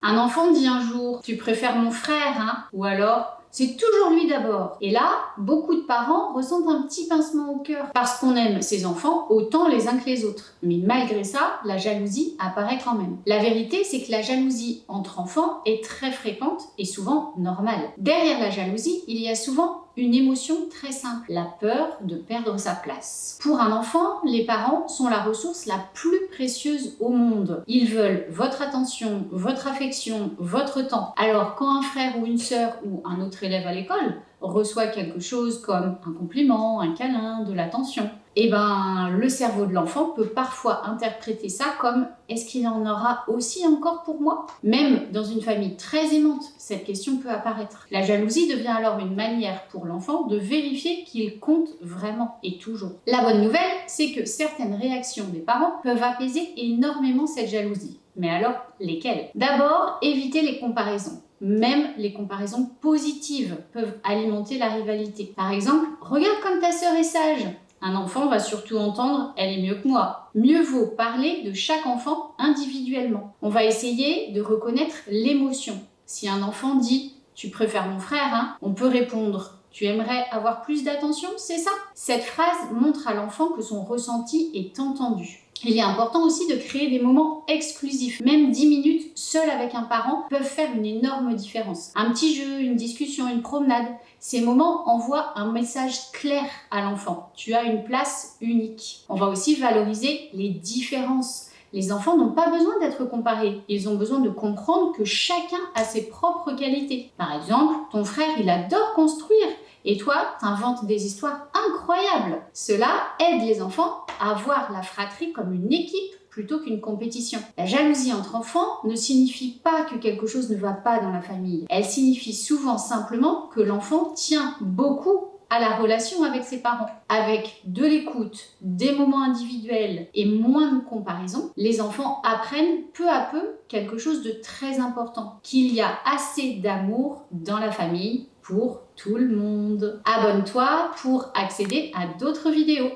Un enfant dit un jour « tu préfères mon frère, hein ?» ou alors « c'est toujours lui d'abord ». Et là, beaucoup de parents ressentent un petit pincement au cœur parce qu'on aime ses enfants autant les uns que les autres. Mais malgré ça, la jalousie apparaît quand même. La vérité, c'est que la jalousie entre enfants est très fréquente et souvent normale. Derrière la jalousie, il y a souvent une émotion très simple, la peur de perdre sa place. Pour un enfant, les parents sont la ressource la plus précieuse au monde. Ils veulent votre attention, votre affection, votre temps. Alors quand un frère ou une sœur ou un autre élève à l'école reçoit quelque chose comme un compliment, un câlin, de l'attention, et le cerveau de l'enfant peut parfois interpréter ça comme « est-ce qu'il en aura aussi encore pour moi ?» Même dans une famille très aimante, cette question peut apparaître. La jalousie devient alors une manière pour l'enfant de vérifier qu'il compte vraiment et toujours. La bonne nouvelle, c'est que certaines réactions des parents peuvent apaiser énormément cette jalousie. Mais alors, lesquelles? D'abord, éviter les comparaisons. Même les comparaisons positives peuvent alimenter la rivalité. Par exemple, « regarde comme ta sœur est sage !» Un enfant va surtout entendre « elle est mieux que moi ». Mieux vaut parler de chaque enfant individuellement. On va essayer de reconnaître l'émotion. Si un enfant dit « tu préfères mon frère, hein ?» on peut répondre « tu aimerais avoir plus d'attention, c'est ça ?» Cette phrase montre à l'enfant que son ressenti est entendu. Il est important aussi de créer des moments exclusifs. Même 10 minutes seul avec un parent peuvent faire une énorme différence. Un petit jeu, une discussion, une promenade, ces moments envoient un message clair à l'enfant. Tu as une place unique. On va aussi valoriser les différences. Les enfants n'ont pas besoin d'être comparés. Ils ont besoin de comprendre que chacun a ses propres qualités. Par exemple, ton frère, il adore construire. Et toi, t'inventes des histoires incroyables. Cela aide les enfants à voir la fratrie comme une équipe plutôt qu'une compétition. La jalousie entre enfants ne signifie pas que quelque chose ne va pas dans la famille. Elle signifie souvent simplement que l'enfant tient beaucoup à la relation avec ses parents. Avec de l'écoute, des moments individuels et moins de comparaison, les enfants apprennent peu à peu quelque chose de très important, qu'il y a assez d'amour dans la famille pour tout le monde. Abonne-toi pour accéder à d'autres vidéos.